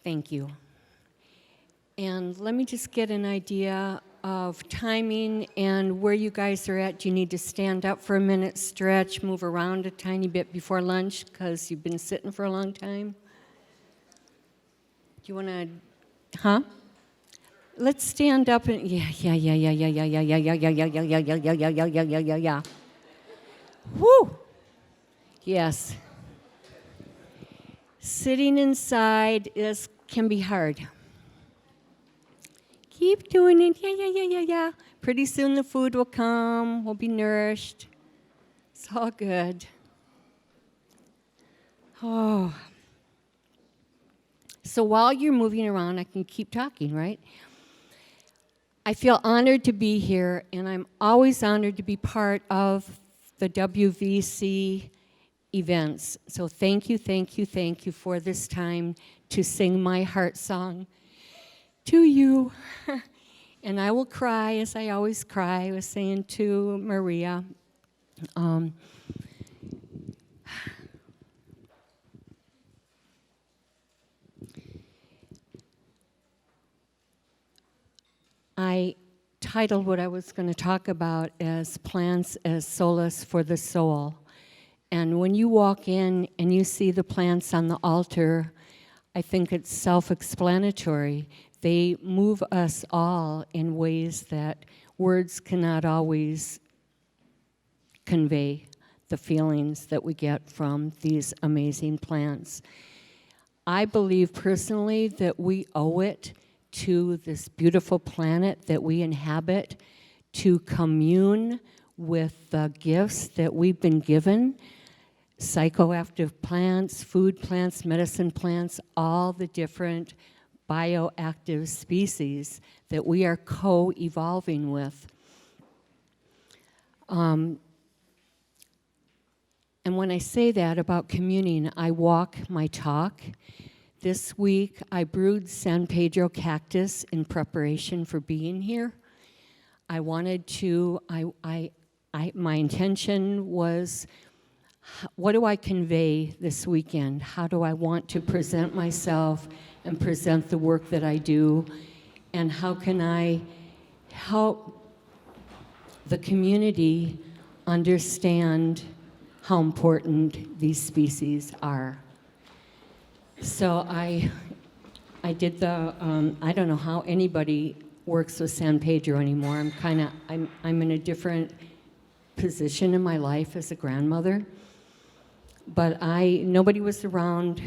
Thank you. And let me just get an idea of timing and where you guys are at. Do you need to stand up for a minute, stretch, move around a tiny bit before lunch because you've been sitting for a long time? Do you want to, Let's stand up and, yeah. Woo! Yes. Sitting inside can be hard. Keep doing it, yeah. Pretty soon the food will come, we'll be nourished. It's all good. Oh. So while you're moving around, I can keep talking, right? I feel honored to be here, and I'm always honored to be part of the WVC events. So thank you for this time to sing my heart song to you. And I will cry, as I always cry. I was saying to Maria, I titled what I was going to talk about as Plants as Solace for the Soul. And when you walk in and you see the plants on the altar, I think it's self-explanatory. They move us all in ways that words cannot always convey the feelings that we get from these amazing plants. I believe personally that we owe it to this beautiful planet that we inhabit to commune with the gifts that we've been given. Psychoactive plants, food plants, medicine plants, all the different bioactive species that we are co-evolving with. And when I say that about communing, I walk my talk. This week, I brewed San Pedro Cactus in preparation for being here. I wanted to, my intention was, what do I convey this weekend? How do I want to present myself and present the work that I do? And how can I help the community understand how important these species are? So I did I don't know how anybody works with San Pedro anymore. I'm in a different position in my life as a grandmother. But nobody was around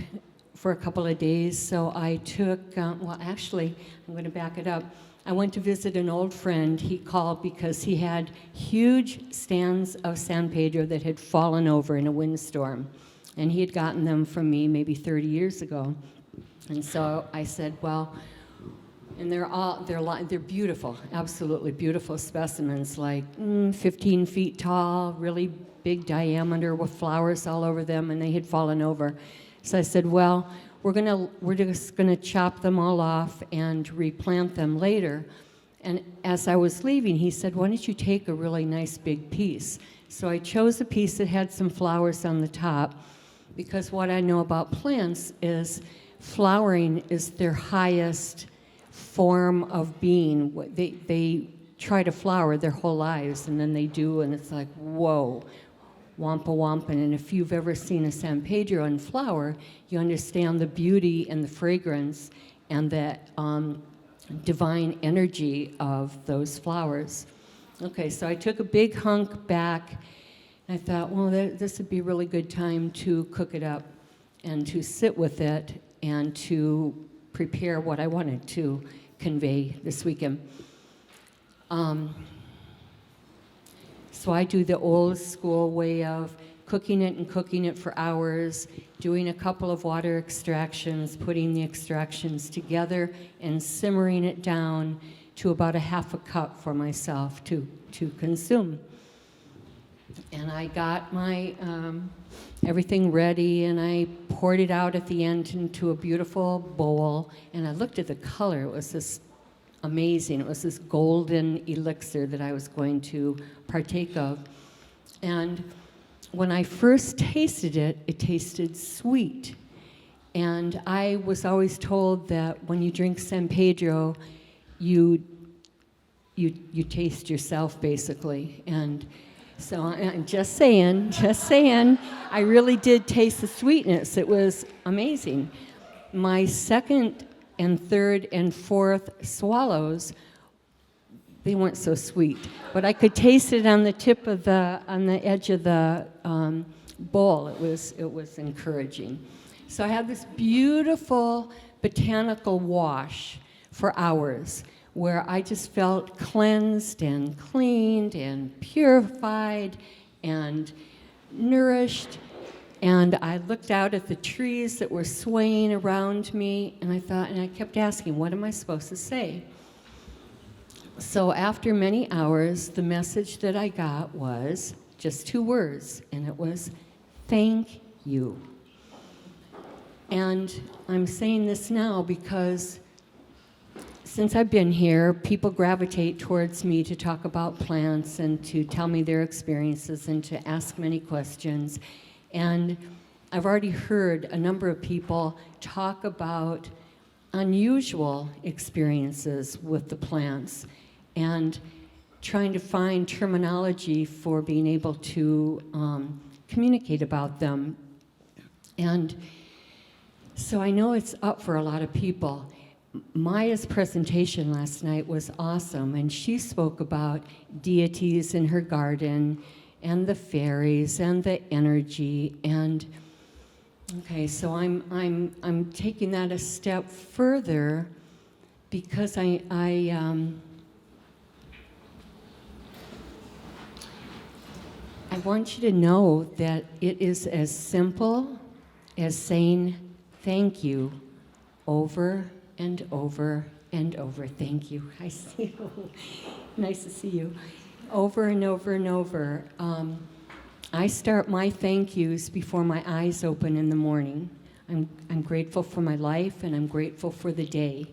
for a couple of days, so I took, actually, I'm going to back it up. I went to visit an old friend. He called because he had huge stands of San Pedro that had fallen over in a windstorm. And he had gotten them from me maybe 30 years ago. And so I said, well, and they're beautiful, absolutely beautiful specimens, like 15 feet tall, really big diameter with flowers all over them, and they had fallen over. So I said, well, we're just gonna chop them all off and replant them later. And as I was leaving, he said, why don't you take a really nice big piece? So I chose a piece that had some flowers on the top, because what I know about plants is flowering is their highest form of being. They try to flower their whole lives, and then they do, and it's like, whoa, wampa wampa. And if you've ever seen a San Pedro in flower, you understand the beauty and the fragrance and the divine energy of those flowers. Okay, so I took a big hunk back, and I thought, well, this would be a really good time to cook it up and to sit with it and to prepare what I wanted to convey this weekend. So I do the old school way of cooking it for hours, doing a couple of water extractions, putting the extractions together, and simmering it down to about a half a cup for myself to consume. And I got my everything ready, and I poured it out at the end into a beautiful bowl, and I looked at the color. It was this amazing. It was this golden elixir that I was going to partake of. And when I first tasted it, it tasted sweet. And I was always told that when you drink San Pedro, you taste yourself, basically. And so I'm just saying, I really did taste the sweetness. It was amazing. My second and third and fourth swallows, they weren't so sweet, but I could taste it on the edge of the bowl. It was encouraging. So I had this beautiful botanical wash for hours where I just felt cleansed and cleaned and purified and nourished. And I looked out at the trees that were swaying around me, and I kept asking, what am I supposed to say? So after many hours, the message that I got was just 2 words, and it was, thank you. And I'm saying this now because since I've been here, people gravitate towards me to talk about plants and to tell me their experiences and to ask many questions. And I've already heard a number of people talk about unusual experiences with the plants and trying to find terminology for being able to communicate about them. And so I know it's up for a lot of people. Maya's presentation last night was awesome, and she spoke about deities in her garden and the fairies and the energy. And okay, so I'm taking that a step further because I want you to know that it is as simple as saying thank you over and over and over. Thank you. I see you. Nice to see you. Over and over and over. I start my thank yous before my eyes open in the morning. I'm grateful for my life, and I'm grateful for the day,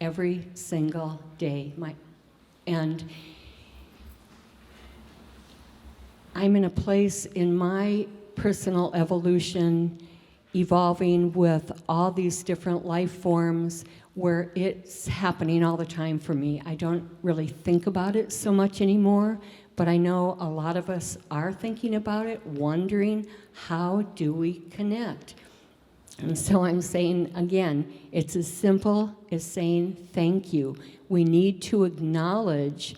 every single day. And I'm in a place in my personal evolution, evolving with all these different life forms, where it's happening all the time for me. I don't really think about it so much anymore, but I know a lot of us are thinking about it, wondering, how do we connect? And so I'm saying, again, it's as simple as saying thank you. We need to acknowledge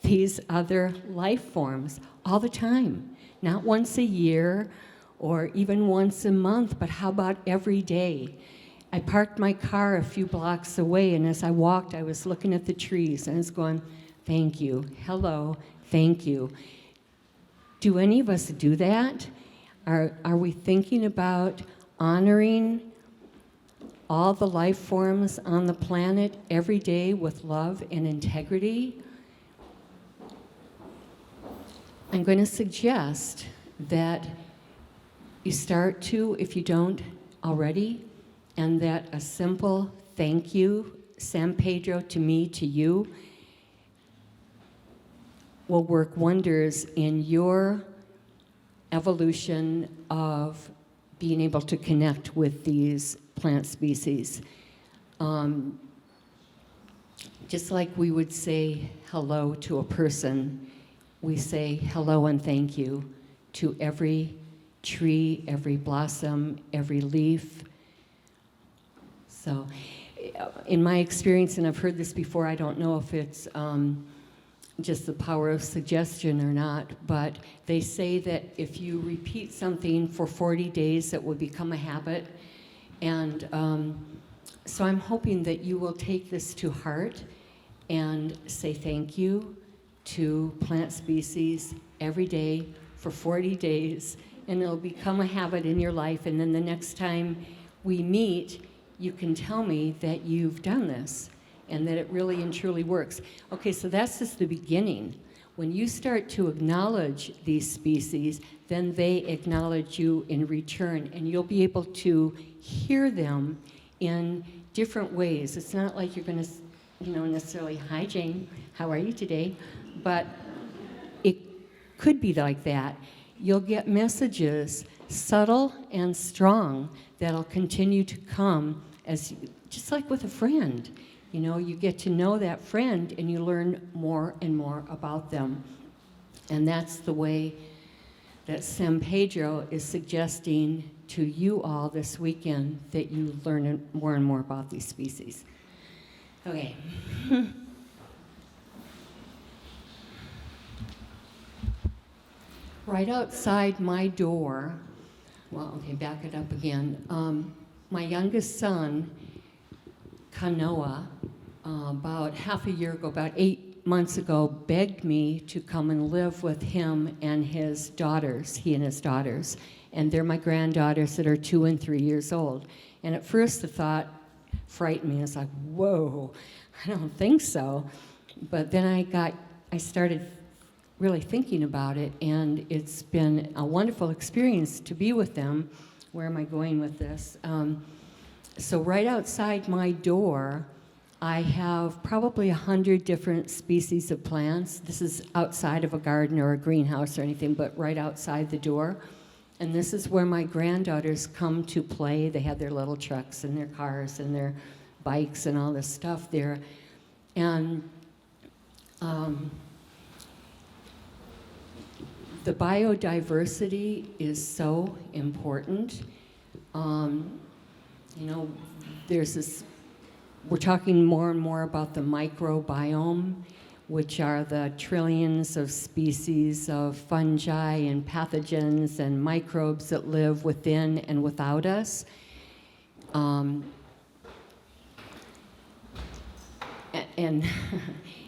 these other life forms all the time, not once a year or even once a month, but how about every day? I parked my car a few blocks away, and as I walked, I was looking at the trees, and I was going, thank you, hello, thank you. Do any of us do that? Are we thinking about honoring all the life forms on the planet every day with love and integrity? I'm going to suggest that you start to, if you don't already, and that a simple thank you, San Pedro, to me, to you, will work wonders in your evolution of being able to connect with these plant species. Just like we would say hello to a person, we say hello and thank you to every tree, every blossom, every leaf. So in my experience, and I've heard this before, I don't know if it's just the power of suggestion or not, but they say that if you repeat something for 40 days, it will become a habit. And so I'm hoping that you will take this to heart and say thank you to plant species every day for 40 days, and it'll become a habit in your life. And then the next time we meet, you can tell me that you've done this and that it really and truly works. Okay, so that's just the beginning. When you start to acknowledge these species, then they acknowledge you in return, and you'll be able to hear them in different ways. It's not like you're going to, necessarily, hi Jane, how are you today? But it could be like that. You'll get messages subtle and strong, that'll continue to come as, just like with a friend. You know, you get to know that friend and you learn more and more about them. And that's the way that San Pedro is suggesting to you all this weekend, that you learn more and more about these species. Okay. Right outside my door, well, okay, back it up again. My youngest son, Kanoa, about half a year ago, about 8 months ago, begged me to come and live with him and his daughters, he and his daughters. And they're my granddaughters that are 2 and 3 years old. And at first the thought frightened me. I was like, whoa, I don't think so. But then I started really thinking about it, and it's been a wonderful experience to be with them. Where am I going with this? So right outside my door, I have probably 100 different species of plants. This is outside of a garden or a greenhouse or anything, but right outside the door. And this is where my granddaughters come to play. They have their little trucks and their cars and their bikes and all this stuff there. And the biodiversity is so important. You know, there's this, we're talking more and more about the microbiome, which are the trillions of species of fungi and pathogens and microbes that live within and without us. And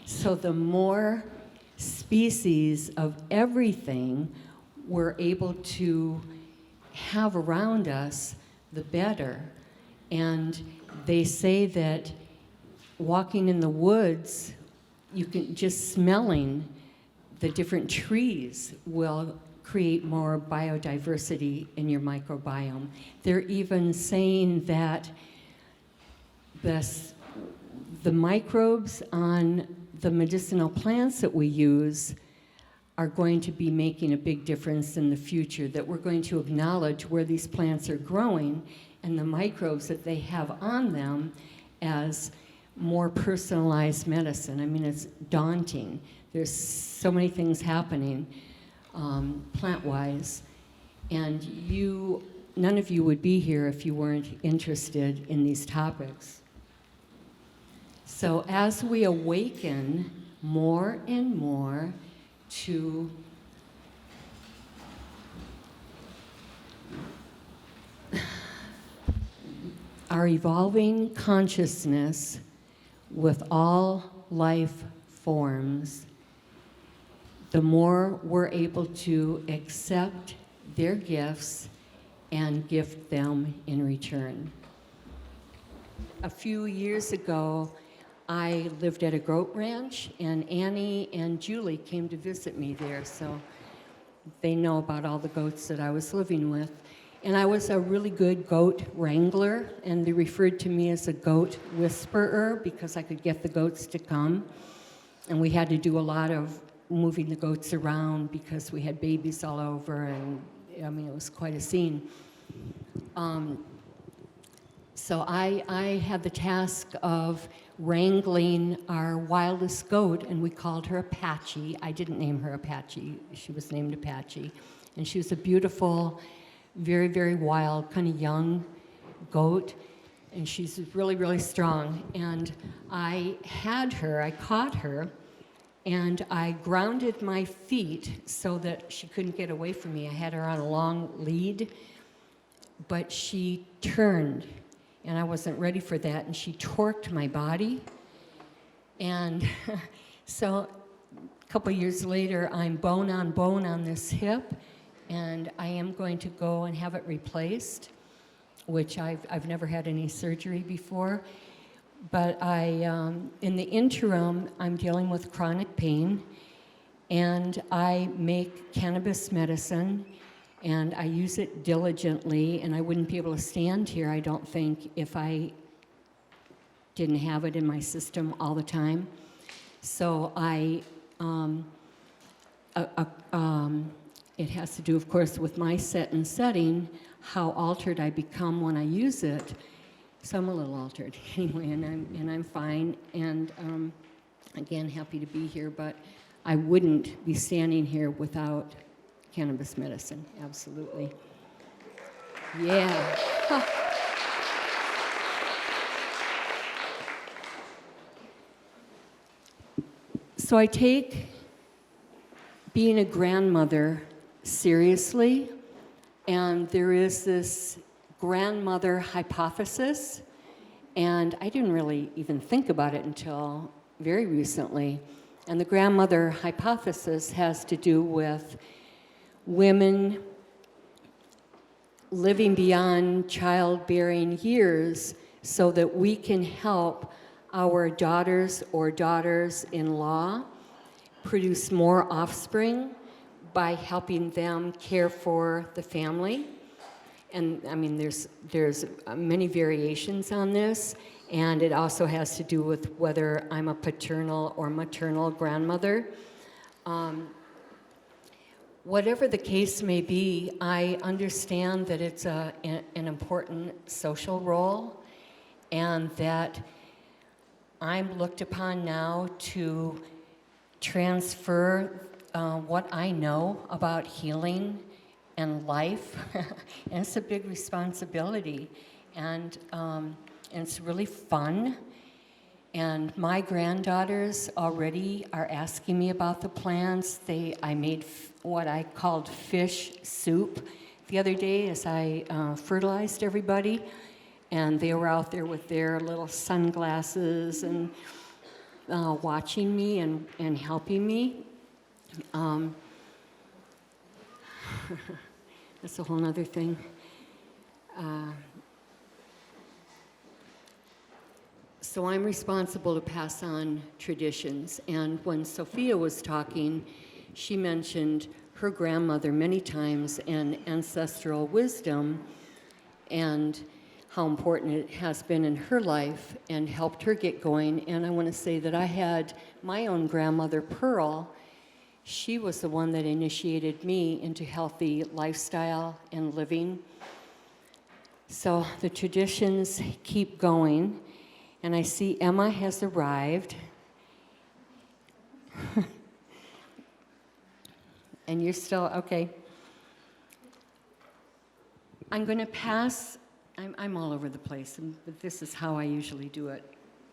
so the more species of everything we're able to have around us, the better. And they say that walking in the woods, you can just smelling the different trees will create more biodiversity in your microbiome. They're even saying that the microbes on the medicinal plants that we use are going to be making a big difference in the future, that we're going to acknowledge where these plants are growing and the microbes that they have on them as more personalized medicine. I mean, it's daunting. There's so many things happening plant-wise, and none of you would be here if you weren't interested in these topics. So as we awaken more and more to our evolving consciousness with all life forms, the more we're able to accept their gifts and gift them in return. A few years ago, I lived at a goat ranch, and Annie and Julie came to visit me there, so they know about all the goats that I was living with. And I was a really good goat wrangler, and they referred to me as a goat whisperer because I could get the goats to come. And we had to do a lot of moving the goats around because we had babies all over, and I mean, it was quite a scene. So I had the task of wrangling our wildest goat, and we called her Apache. I didn't name her Apache. She was named Apache. And she was a beautiful, very, very wild, kind of young goat. And she's really, really strong. And I caught her, and I grounded my feet so that she couldn't get away from me. I had her on a long lead, but she turned. And I wasn't ready for that, and she torqued my body. And so a couple years later, I'm bone on this hip, and I am going to go and have it replaced, which I've never had any surgery before. But in the interim, I'm dealing with chronic pain, and I make cannabis medicine, and I use it diligently, and I wouldn't be able to stand here, I don't think, if I didn't have it in my system all the time. So it has to do, of course, with my set and setting, how altered I become when I use it. So I'm a little altered anyway, and I'm fine. And again, happy to be here, but I wouldn't be standing here without cannabis medicine, absolutely. Yeah. Huh. So I take being a grandmother seriously, and there is this grandmother hypothesis, and I didn't really even think about it until very recently. And the grandmother hypothesis has to do with women living beyond childbearing years so that we can help our daughters or daughters-in-law produce more offspring by helping them care for the family. And I mean, there's many variations on this, and it also has to do with whether I'm a paternal or maternal grandmother. Whatever the case may be, I understand that it's an important social role, and that I'm looked upon now to transfer what I know about healing and life, and it's a big responsibility, and it's really fun. And my granddaughters already are asking me about the plants. I made what I called fish soup the other day as I fertilized everybody, and they were out there with their little sunglasses and watching me and helping me. That's a whole nother thing. So I'm responsible to pass on traditions. And when Sophia was talking, she mentioned her grandmother many times and ancestral wisdom and how important it has been in her life and helped her get going. And I want to say that I had my own grandmother, Pearl. She was the one that initiated me into healthy lifestyle and living. So the traditions keep going. And I see Emma has arrived. And you're still, okay. I'm going to pass, I'm all over the place, but this is how I usually do it.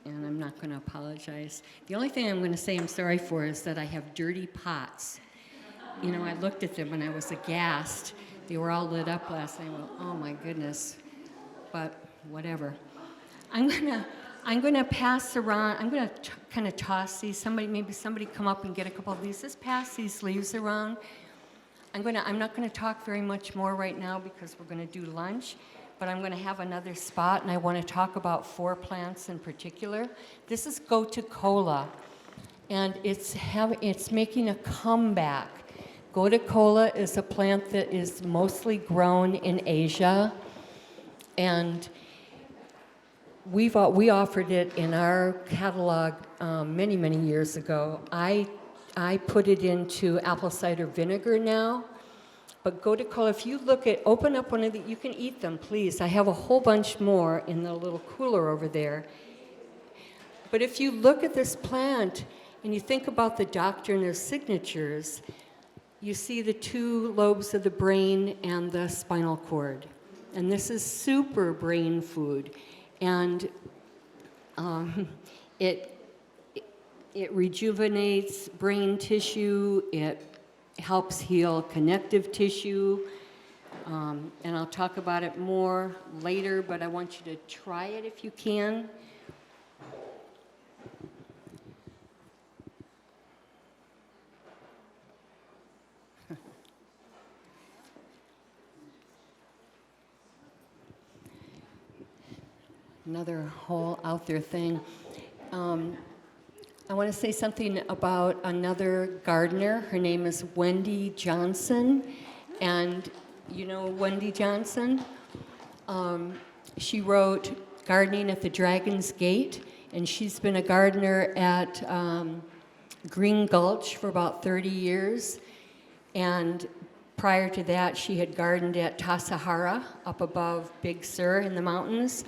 And I'm not going to apologize. The only thing I'm going to say I'm sorry for is that I have dirty pots. You know, I looked at them and I was aghast. They were all lit up last night. Well, oh my goodness. But whatever. I'm going to pass around. I'm going to kind of toss these. Maybe somebody come up and get a couple of these. Just pass these leaves around. I'm not going to talk very much more right now because we're going to do lunch. But I'm going to have another spot, and I want to talk about 4 plants in particular. This is Gotu-kola, and it's making a comeback. Gotu-kola is a plant that is mostly grown in Asia, and we offered it in our catalog many, many years ago. I put it into apple cider vinegar now. But Gotu-kola, if you open up one of you can eat them, please. I have a whole bunch more in the little cooler over there. But if you look at this plant and you think about the doctrine of signatures, you see the 2 lobes of the brain and the spinal cord. And this is super brain food. And it rejuvenates brain tissue, it helps heal connective tissue, and I'll talk about it more later, but I want you to try it if you can. Another whole out there thing. I want to say something about another gardener. Her name is Wendy Johnson, and you know Wendy Johnson? She wrote Gardening at the Dragon's Gate, and she's been a gardener at Green Gulch for about 30 years. And prior to that, she had gardened at Tassajara, up above Big Sur in the mountains.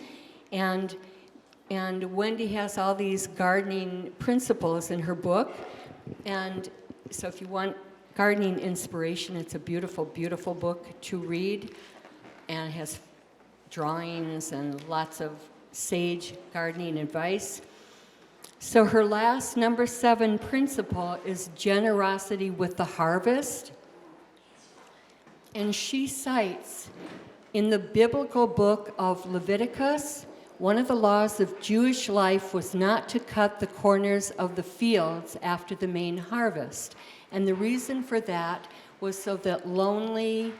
And Wendy has all these gardening principles in her book. And so if you want gardening inspiration, it's a beautiful, beautiful book to read. And it has drawings and lots of sage gardening advice. So her last, number 7 principle is generosity with the harvest. And she cites in the biblical book of Leviticus, one of the laws of Jewish life was not to cut the corners of the fields after the main harvest. And the reason for that was so that lonely,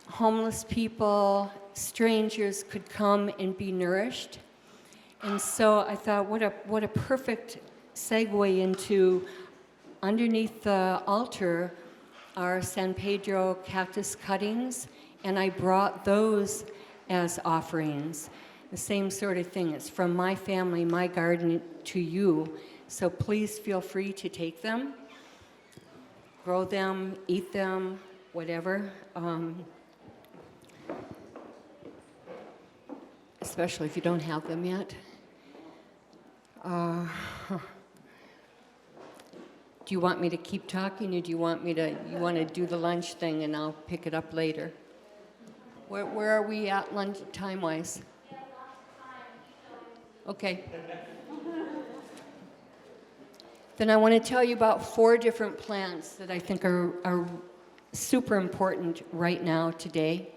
homeless people, strangers could come and be nourished. And so I thought, what a perfect segue into underneath the altar are San Pedro cactus cuttings, and I brought those as offerings. The same sort of thing. It's from my family, my garden to you. So please feel free to take them, grow them, eat them, whatever. Especially if you don't have them yet. Do you want me to keep talking, or do you want to do the lunch thing and I'll pick it up later? Where are we at lunch time-wise? Okay. Then I want to tell you about 4 different plants that I think are super important right now today.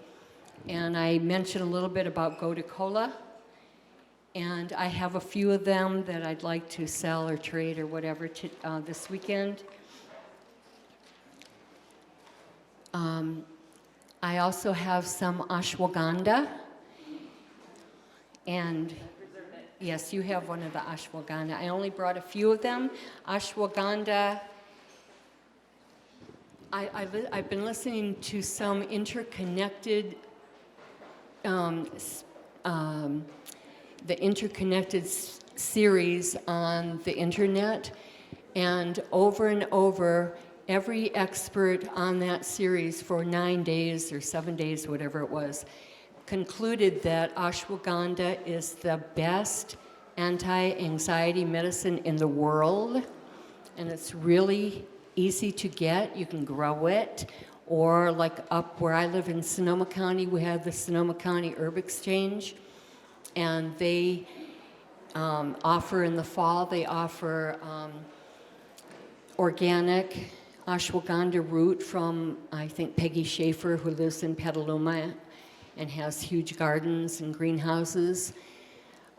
And I mentioned a little bit about Goticola. And I have a few of them that I'd like to sell or trade or whatever this weekend. I also have some ashwagandha. And yes, you have one of the ashwagandha. I only brought a few of them. Ashwagandha, I've been listening to some interconnected, the interconnected series on the internet, and over, every expert on that series for 9 days or 7 days, whatever it was, concluded that ashwagandha is the best anti-anxiety medicine in the world, and it's really easy to get. You can grow it, or like up where I live in Sonoma County, we have the Sonoma County Herb Exchange, and they offer in the fall, they offer organic ashwagandha root from, I think, Peggy Schaefer, who lives in Petaluma and has huge gardens and greenhouses.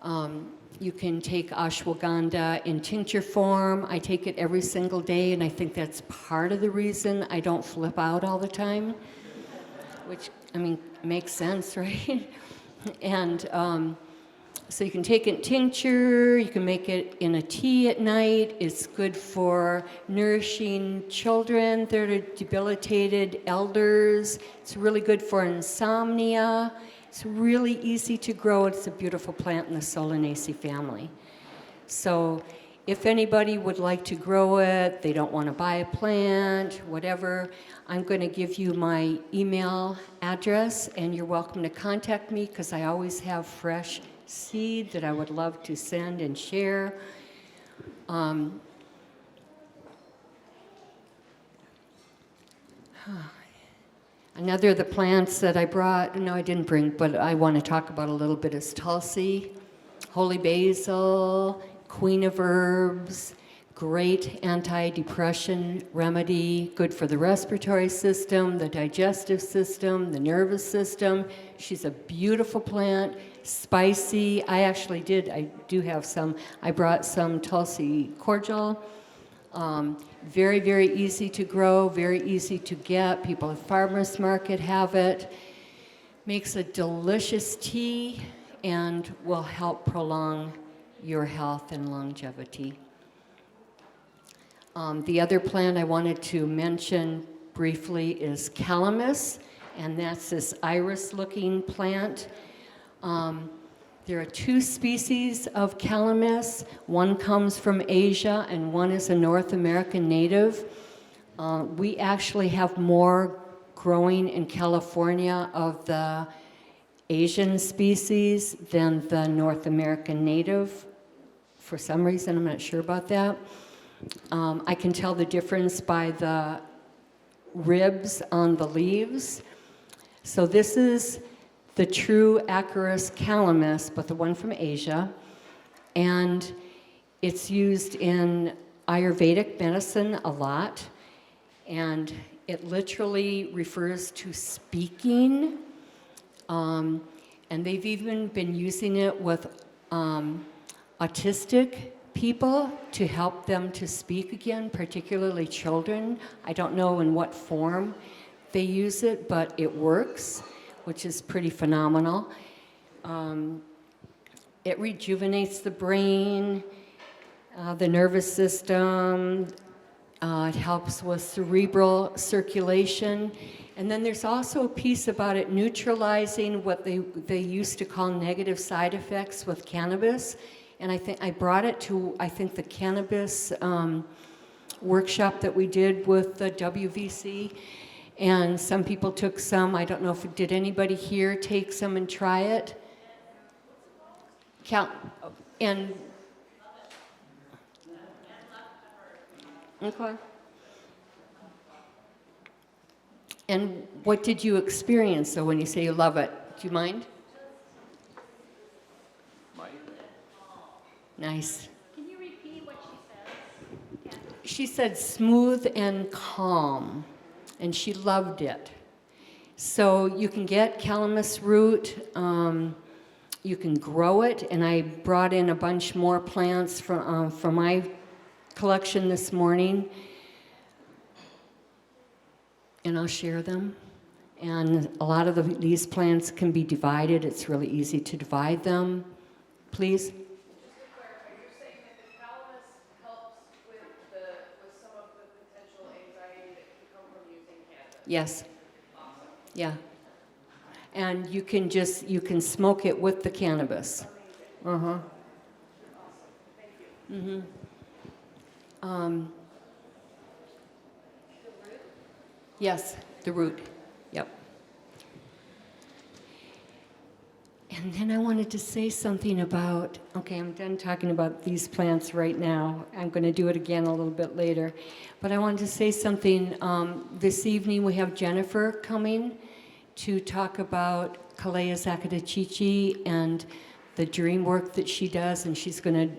You can take ashwagandha in tincture form. I take it every single day, and I think that's part of the reason I don't flip out all the time, which, I mean, makes sense, right? And so you can take it in tincture, you can make it in a tea at night. It's good for nourishing children that are debilitated, elders. It's really good for insomnia. It's really easy to grow. It's a beautiful plant in the Solanaceae family. So if anybody would like to grow it, they don't want to buy a plant, whatever, I'm going to give you my email address, and you're welcome to contact me because I always have fresh seed that I would love to send and share. Another of the plants that I brought, no, I didn't bring, but I want to talk about a little bit is Tulsi, holy basil, queen of herbs, great anti-depression remedy, good for the respiratory system, the digestive system, the nervous system. She's a beautiful plant, spicy. I do have some. I brought some Tulsi cordial. Very, very easy to grow, very easy to get. People at farmers market have it. Makes a delicious tea and will help prolong your health and longevity. The other plant I wanted to mention briefly is Calamus, and that's this iris-looking plant. There are 2 species of Calamus. One comes from Asia, and one is a North American native. We actually have more growing in California of the Asian species than the North American native. For some reason, I'm not sure about that. I can tell the difference by the ribs on the leaves. So this is the true Acarus calamus, but the one from Asia. And it's used in Ayurvedic medicine a lot. And it literally refers to speaking. And they've even been using it with autistic people to help them to speak again, particularly children. I don't know in what form they use it, but it works, which is pretty phenomenal. It rejuvenates the brain, the nervous system. It helps with cerebral circulation. And then there's also a piece about it neutralizing what they used to call negative side effects with cannabis. And I brought it to, the cannabis workshop that we did with the WVC. And some people took some. I don't know did anybody here take some and try it? And okay. And what did you experience, though, when you say you love it? Do you mind? Nice. Can you repeat what she said? She said smooth and calm, and she loved it. So you can get calamus root. You can grow it, and I brought in a bunch more plants from my collection this morning. And I'll share them. And a lot of these plants can be divided. It's really easy to divide them. Please? Just to clarify, you're saying that the calamus helps with some of the potential anxiety that can come from using cannabis? Yes. Awesome. Yeah. And you can smoke it with the cannabis. Amazing. Uh-huh. Awesome. Thank you. Yes, the root. Yep. And then I wanted to say something about, okay, I'm done talking about these plants right now. I'm going to do it again a little bit later. But I wanted to say something. This evening we have Jennifer coming to talk about Calamus acatichichi and the dream work that she does, and she's going to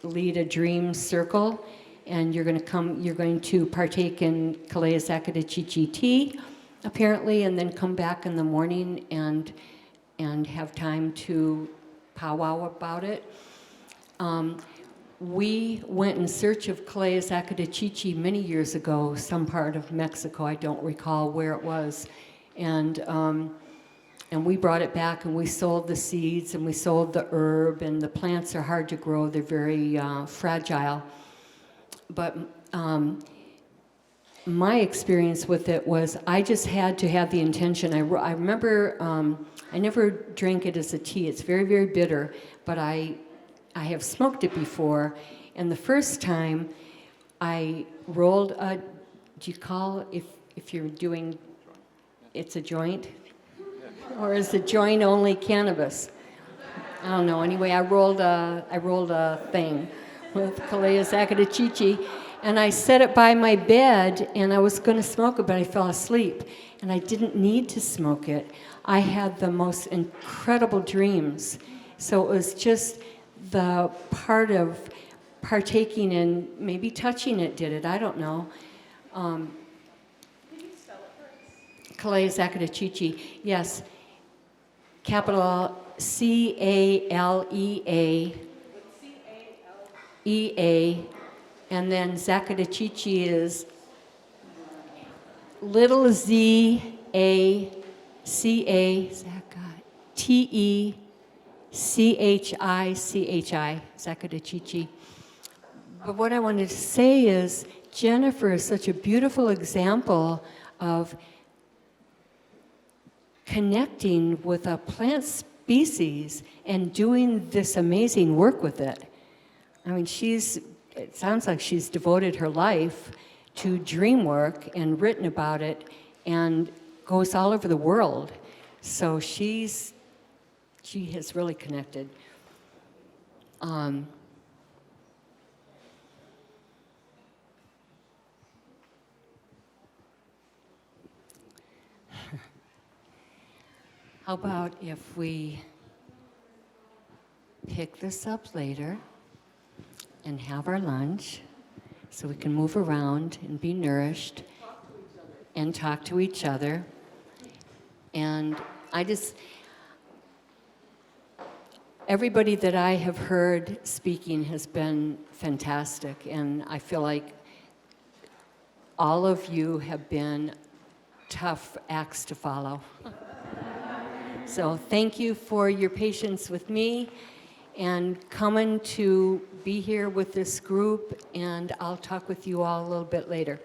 lead a dream circle. And you're going to partake in Calamus acatichichi tea, apparently, and then come back in the morning and have time to powwow about it. We went in search of Calamus acatichichi many years ago, some part of Mexico. I don't recall where it was. And we brought it back, and we sold the seeds, and we sold the herb, and the plants are hard to grow. They're very fragile. But my experience with it was I just had to have the intention. I remember I never drank it as a tea. It's very, very bitter, but I have smoked it before. And the first time I rolled a, do you call, if you're doing, it's a joint? Or is it joint only cannabis? I don't know. Anyway, I rolled a thing with Calamus acatichichi, and I set it by my bed, and I was going to smoke it, but I fell asleep, and I didn't need to smoke it. I had the most incredible dreams. So it was just the part of partaking and maybe touching it did it. I don't know. Can you spell it for us? Calamus acatichichi, yes. Capital C-A-L-E-A. E-A, and then Zacatchichi is little Z-A-C-A, T-E-C-H-I-C-H-I, Zacatchichi. But what I wanted to say is Jennifer is such a beautiful example of connecting with a plant species and doing this amazing work with it. I mean, it sounds like she's devoted her life to dream work and written about it and goes all over the world. So she has really connected. How about if we pick this up later and have our lunch so we can move around and be nourished and talk to each other. And everybody that I have heard speaking has been fantastic, and I feel like all of you have been tough acts to follow. So thank you for your patience with me and coming to be here with this group, and I'll talk with you all a little bit later.